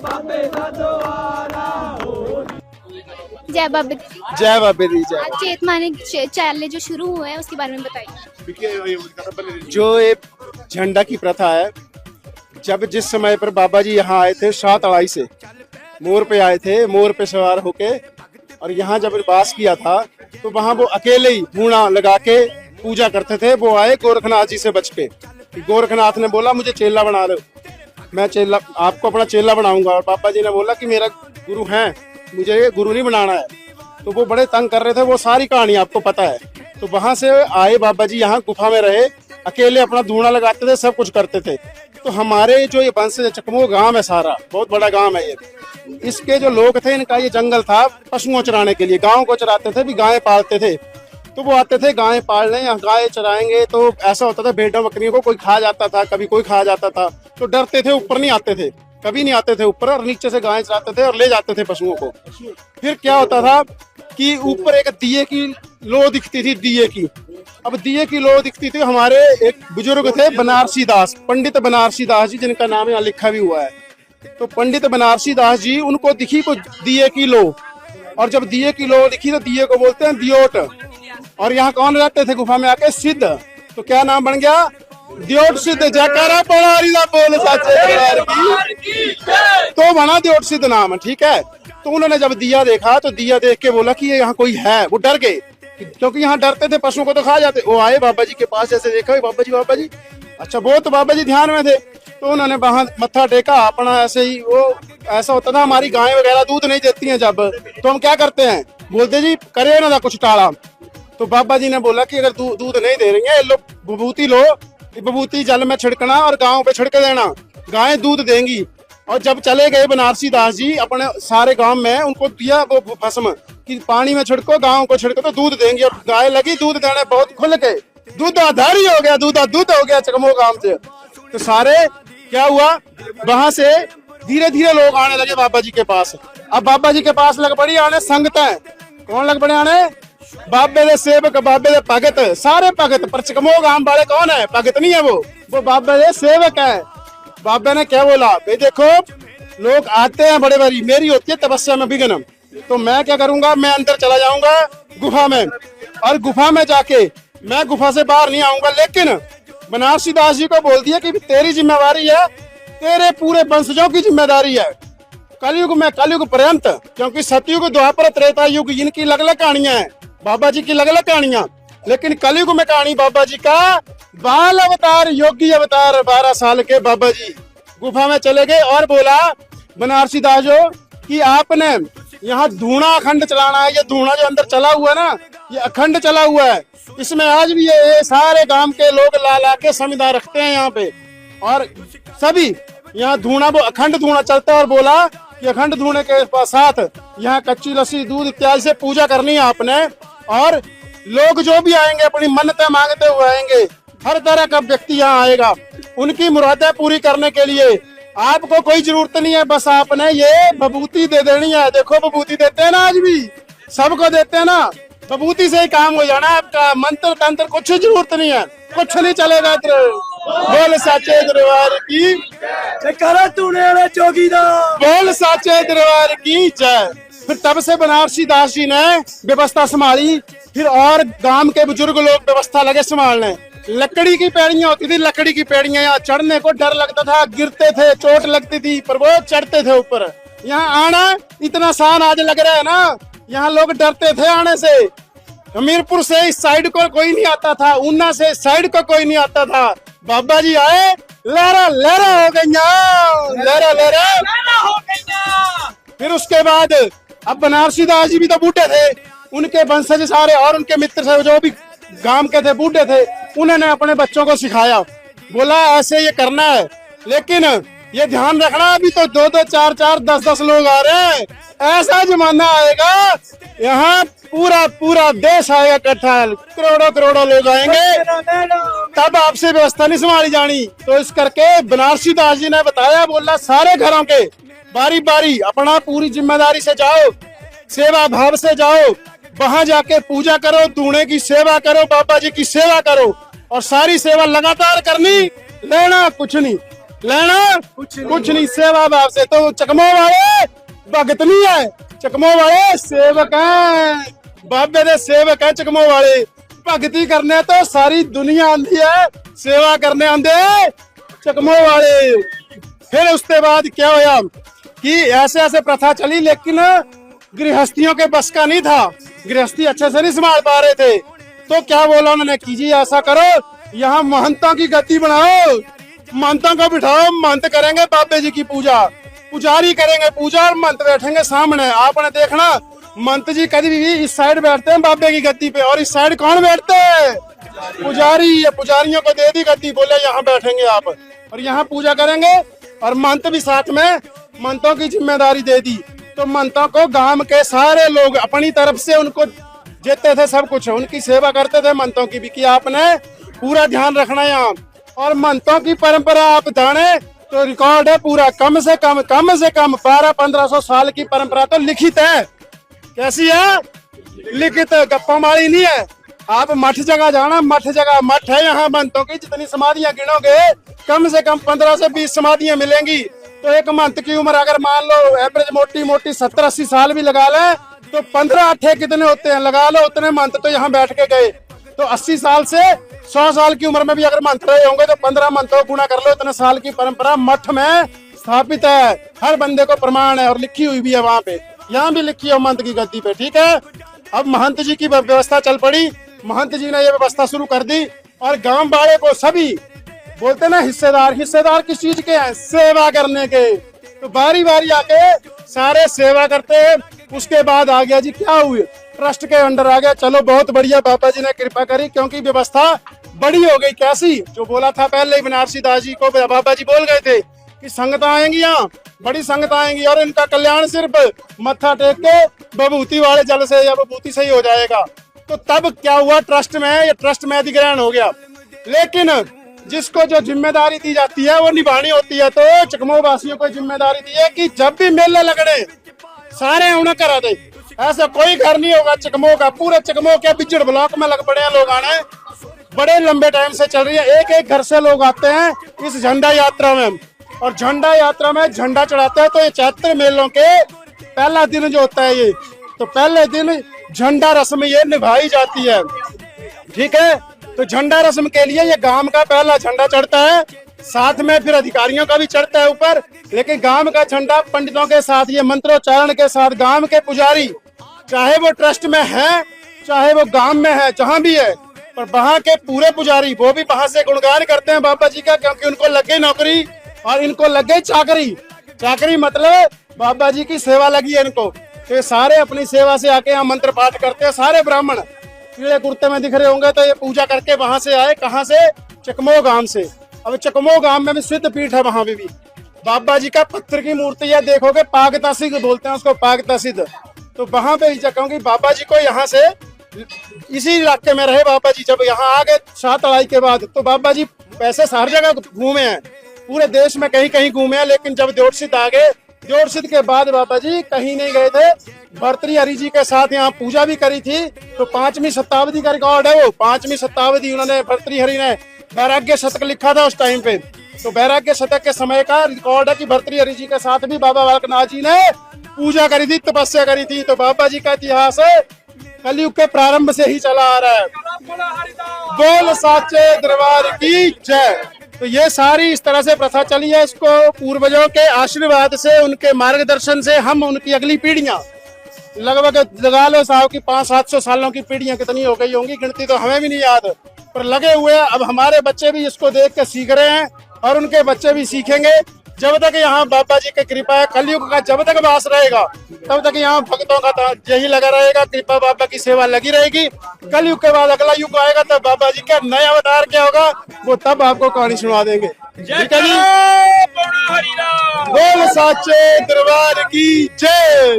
जय बाबे दी। जय बाबे दी जय। आज चेतमानी चाले जो शुरू हुए हैं उसके बारे में बताइए। जो ये झंडा की प्रथा है, जब जिस समय पर बाबा जी यहाँ आए थे 7 अढ़ाई से मोर पे आए थे, मोर पे सवार होके, और यहाँ जब वास किया था तो वहाँ वो अकेले ही धूना लगा के पूजा करते थे। वो आए गोरखनाथ जी से बच के, गोरखनाथ ने बोला मुझे चेला बना लो, मैं चेला आपको अपना चेला बनाऊंगा। और बाबा जी ने बोला कि मेरा गुरु है, मुझे ये गुरु नहीं बनाना है। तो वो बड़े तंग कर रहे थे, वो सारी कहानी आपको पता है। तो वहां से आए बाबा जी, यहाँ गुफा में रहे, अकेले अपना धूना लगाते थे, सब कुछ करते थे। तो हमारे जो ये वंश चकमो गांव है, सारा बहुत बड़ा गांव है ये, इसके जो लोग थे, इनका ये जंगल था पशुओं चराने के लिए, गाँव को चराते थे, भी गायें पालते थे। तो वो आते थे गायें पालने, यहाँ गायें चराएंगे। तो ऐसा होता था भेड़ों बकरियों को कोई खा जाता था, कभी कोई खा जाता था, तो डरते थे, ऊपर नहीं आते थे, कभी नहीं आते थे ऊपर, और नीचे से गायें चराते थे और ले जाते थे पशुओं को। फिर क्या होता था कि ऊपर एक दिए की लो दिखती थी, दिए की। अब दिए की लो दिखती थी। हमारे एक बुजुर्ग थे बनारसी दास, पंडित बनारसी दास जी, जिनका नाम यहाँ लिखा भी हुआ है। तो पंडित बनारसी दास जी, उनको दिखी को दिए की लो, और जब दिए की लो दिखी तो दिए को बोलते हैं दियोट। और यहाँ कौन रहते थे गुफा में आके? सिद्ध। तो क्या नाम बन गया? दियोट सिद्ध। जयकारा बोल साचे दरबार की। तो बना दियोट सिद्ध नाम, ठीक है। तो उन्होंने जब दिया देखा तो दिया देख के बोला कि ये यहाँ कोई है। वो डर गए, क्योंकि यहाँ डरते थे, पशुओं को तो खा जाते। वो आए बाबा जी के पास, ऐसे देखा बाबा जी, अच्छा वो तो बाबा जी ध्यान में थे। तो उन्होंने वहां मत्था टेका अपना, ऐसे ही वो ऐसा होता था, हमारी गायें वगैरह दूध नहीं देती हैं जब, तो हम क्या करते हैं, बोलते जी करे ना कुछ टाला। तो बाबा जी ने बोला कि अगर दूध नहीं दे रही है, लो विभूति लो, विभूति जल में छिड़कना और गाँव पे छिड़क देना, गायें दूध देंगी। और जब चले गए बनारसी दास जी अपने सारे गांव में, उनको दिया वो भस्म कि पानी में छिड़को, गांव को छिड़को तो दूध देंगी। और गाय लगी दूध देने, बहुत खुल के दूध आधारी हो गया, दूध हो गया चकमो गांव से। तो सारे क्या हुआ, वहां से धीरे धीरे लोग आने लगे बाबा जी के पास। अब बाबा जी के पास लग पड़ी आने संगतें। कौन लग पड़े आने? बाबे दे सेवक, बाबे दे भगत, सारे भगत। पर चकमो गांव वाले कौन है? भगत नहीं है, वो बाबे दे सेवक है। बाबा ने क्या बोला, भाई देखो लोग आते हैं बड़े बड़ी, मेरी होती है तपस्या में विघ्न, तो मैं क्या करूंगा, मैं अंदर चला जाऊंगा गुफा में, और गुफा में जाके मैं गुफा से बाहर नहीं आऊंगा। लेकिन बनारसी दास जी को बोल दिया कि तेरी जिम्मेवारी है, तेरे पूरे वंशजों की जिम्मेदारी है कलयुग में, कलयुग पर्यंत, क्योंकि सतयुग, द्वापर, त्रेता युग, इनकी अलग अलग कहानियां हैं, बाबा जी की अलग अलग कहानियां। लेकिन कलयुग में कहानी बाबा जी का बाल अवतार, योगी अवतार, 12 साल के बाबा जी गुफा में चले गए और बोला बनारसी दास जो कि आपने यहाँ धूना अखंड चलाना है। ये धूना जो अंदर चला हुआ है ना, ये अखंड चला हुआ है, इसमें आज भी ये सारे गांव के लोग ला के संविदा रखते हैं यहाँ पे, और सभी यहाँ धूना, वो अखंड धूना चलता है। और बोला कि अखंड धूने के साथ यहाँ कच्ची लस्सी, दूध इत्यादि से पूजा करनी है आपने, और लोग जो भी आएंगे अपनी मन्नतें मांगते हुए आएंगे, हर तरह का व्यक्ति यहाँ आएगा उनकी मुरादें पूरी करने के लिए। आपको कोई जरूरत नहीं है, बस आपने ये विभूति दे देनी है। देखो विभूति देते हैं ना, आज भी सबको देते हैं ना, विभूति से ही काम हो जाना आपका। मंत्र तंत्र कुछ जरूरत नहीं है, कुछ नहीं चलेगा। बोल साचे दरबार की जयकारा, तूने चौकीदार, बोल साचे दरबार की जय। फिर तब से बनारसी दास जी ने व्यवस्था संभाली, फिर और गांव के बुजुर्ग लोग व्यवस्था लगे संभालने। लकड़ी की पेड़ियां होती थी, लकड़ी की पेड़ियां, यहाँ चढ़ने को डर लगता था, गिरते थे, चोट लगती थी, पर वो चढ़ते थे ऊपर। यहाँ आना इतना आसान आज लग रहा है ना, यहाँ लोग डरते थे आने से। हमीरपुर से इस साइड को कोई नहीं आता था, ऊना से इस साइड को कोई नहीं आता था। बाबा जी आए, लहरा लहरा हो गई, लहरा लहरा हो गई। फिर उसके बाद अब बनारसी दास जी भी तो बूढ़े थे, उनके वंशज सारे और उनके मित्र से जो भी गांव के थे, बूढ़े थे, उन्होंने अपने बच्चों को सिखाया, बोला ऐसे ये करना है। लेकिन ये ध्यान रखना, अभी तो 2-2, 4-4, 10-10 लोग आ रहे हैं, ऐसा जमाना आएगा यहाँ पूरा देश आएगा इकट्ठा, करोड़ों लोग आएंगे, तब आपसे व्यवस्था नहीं संभाली जानी। तो इस करके बनारसी दास जी ने बताया, बोला सारे घरों के बारी बारी अपना पूरी जिम्मेदारी से जाओ, सेवा भाव से जाओ, वहां जाके पूजा करो, धूने की सेवा करो, बाबा जी की सेवा करो, और सारी सेवा लगातार करनी, लेना कुछ नहीं। लेना कुछ नहीं सेवा भाव से। तो चकमो वाले भगत नहीं है, चकमो वाले सेवक हैं, बाबे दे सेवक है चकमो वाले। भगती करने तो सारी दुनिया आंदी है, सेवा करने आंदे चकमो वाले। फिर उसके बाद क्या होया कि ऐसे ऐसे प्रथा चली, लेकिन गृहस्थियों के बस का नहीं था, गृहस्थी अच्छे से नहीं संभाल पा रहे थे। तो क्या बोला उन्होंने, कीजिए ऐसा करो, यहाँ महंतों की गति बढ़ाओ, महंतों को बिठाओ, महंत करेंगे बाबे जी की पूजा, पुजारी करेंगे पूजा और महंत बैठेंगे सामने। आपने देखना महंत जी कभी भी इस साइड बैठते हैं बाबे की गद्दी पे, और इस साइड कौन बैठते हैं, पुजारी। ये पुजारियों को दे दी गद्दी, बोले यहाँ बैठेंगे आप और यहाँ पूजा करेंगे, और महंत भी साथ में, महंतों की जिम्मेदारी दे दी। तो महंतों को गांव के सारे लोग अपनी तरफ से उनको देते थे सब कुछ, उनकी सेवा करते थे महंतों की भी, कि आपने पूरा ध्यान रखना है यहाँ। और महंतों की परंपरा आप जाने तो रिकॉर्ड है पूरा, कम से कम 1200-1500 साल की परंपरा तो लिखित है। कैसी है, लिखित, गप्पा मारी नहीं है। आप मठ जगह जाना, मठ जगह मठ है यहाँ महंतों की, जितनी समाधियां गिनोगे कम से कम 15 से 20 समाधियां मिलेंगी। तो एक महंत की उम्र अगर मान लो एवरेज मोटी मोटी 70-80 साल भी लगा ले, तो 15 अट्ठे कितने होते हैं लगा लो, उतने महंत तो यहाँ बैठ के गए। तो 80 साल से 100 साल की उम्र में भी अगर मंत्र रहे होंगे तो 15 मंत्रों गुणा कर लो, इतने साल की परंपरा मठ में स्थापित है, हर बंदे को प्रमाण है और लिखी हुई भी है वहां पे, यहाँ भी लिखी है महंत की गद्दी पे। ठीक है, अब महंत जी की व्यवस्था चल पड़ी, महंत जी ने ये व्यवस्था शुरू कर दी, और गांव वाले को सभी बोलते ना हिस्सेदार, हिस्सेदार किस चीज के हैं, सेवा करने के। तो बारी बारी आके सारे सेवा करते हैं। उसके बाद आ गया जी क्या हुई, ट्रस्ट के अंडर आ गया। चलो बहुत बढ़िया, बाबा जी ने कृपा करी, क्योंकि व्यवस्था बड़ी हो गई। कैसी, जो बोला था पहले ही बनारसी दास जी को बाबा जी बोल गए थे कि संगता आएंगी, यहाँ बड़ी संगत आएंगी, और इनका कल्याण सिर्फ मत्था टेक के विभूति वाले जल से या विभूति से ही हो जाएगा। तो तब क्या हुआ, ट्रस्ट में, ये ट्रस्ट में अधिग्रहण हो गया। लेकिन जिसको जो जिम्मेदारी दी जाती है वो निभानी होती है। तो चकमो वासियों को जिम्मेदारी दी है कि जब भी मेले लगने सारे उन्हें करा दे, ऐसा कोई घर नहीं होगा चकमो का, पूरे चकमो के बिजड़ ब्लॉक में लग पड़े हैं लोग आने, बड़े लंबे टाइम से चल रही है। एक एक घर से लोग आते हैं इस झंडा यात्रा में, और झंडा यात्रा में झंडा चढ़ाते हैं। तो ये चैत्र मेलों के पहला दिन जो होता है ये, तो पहले दिन झंडा रस्म ये निभाई जाती है। ठीक है, तो झंडा रस्म के लिए ये गांव का पहला झंडा चढ़ता है, साथ में फिर अधिकारियों का भी चढ़ता है ऊपर। लेकिन गांव का झंडा पंडितों के साथ, ये मंत्रोच्चारण के साथ, गांव के पुजारी, चाहे वो ट्रस्ट में है चाहे वो गांव में है, जहां भी है, पर वहां के पूरे पुजारी वो भी वहां से गुणगान करते हैं बाबा जी का, क्योंकि उनको लगे नौकरी और इनको लगे चाकरी। चाकरी मतलब बाबा जी की सेवा लगी है इनको, तो ये सारे अपनी सेवा से आके यहाँ मंत्र पाठ करते हैं। सारे ब्राह्मण पीले कुर्ते में दिख रहे होंगे, तो ये पूजा करके वहां से आए, कहाँ से, चकमो गांव से। अब चकमो गांव में भी सिद्ध पीठ है, वहां भी बाबा जी का पत्थर की मूर्ति है, देखोगे पागता सिद्ध बोलते हैं उसको, पागता सिद्ध। तो वहां पे कहूंगी बाबा जी को यहाँ से, इसी इलाके में रहे बाबा जी। जब यहाँ आ गए 7 अढ़ाई के बाद, तो बाबा जी वैसे हर जगह घूमे हैं, पूरे देश में कहीं कहीं घूमे हैं, लेकिन जब देवसिद्ध आ गए, देवसिद्ध के बाद बाबा जी कहीं नहीं गए थे। भर्तृहरि जी के साथ यहाँ पूजा भी करी थी। तो 5वीं शताब्दी का रिकॉर्ड है वो, 5वीं शताब्दी उन्होंने, भर्तृहरि ने वैराग्य शतक लिखा था उस टाइम पे। तो वैराग्य शतक के समय का रिकॉर्ड है कि भर्तृहरि जी के साथ भी बाबा बालकनाथ जी ने पूजा करी थी, तपस्या करी थी। तो बाबा जी का इतिहास कलयुग के प्रारंभ से ही चला आ रहा है। बोल साचे दरबार की जय। तो ये सारी इस तरह से प्रथा चली है। इसको पूर्वजों के आशीर्वाद से, उनके मार्गदर्शन से हम, उनकी अगली पीढ़ियां, लगभग लगा लो साहब की 500-700 सालों की पीढ़ियां कितनी हो गई होंगी, गिनती तो हमें भी नहीं याद, पर लगे हुए। अब हमारे बच्चे भी इसको देख के सीख रहे हैं और उनके बच्चे भी सीखेंगे। जब तक यहाँ बाबा जी की कृपा है, कलयुग का जब तक वास रहेगा, तब तक यहाँ भक्तों का यही लगा रहेगा, कृपा बाबा की सेवा लगी रहेगी। कलयुग के बाद अगला युग आएगा, तब बाबा जी का नया अवतार क्या होगा वो तब आपको कहानी सुना देंगे। ठीक है जी, बोल साचे दरबार की जय।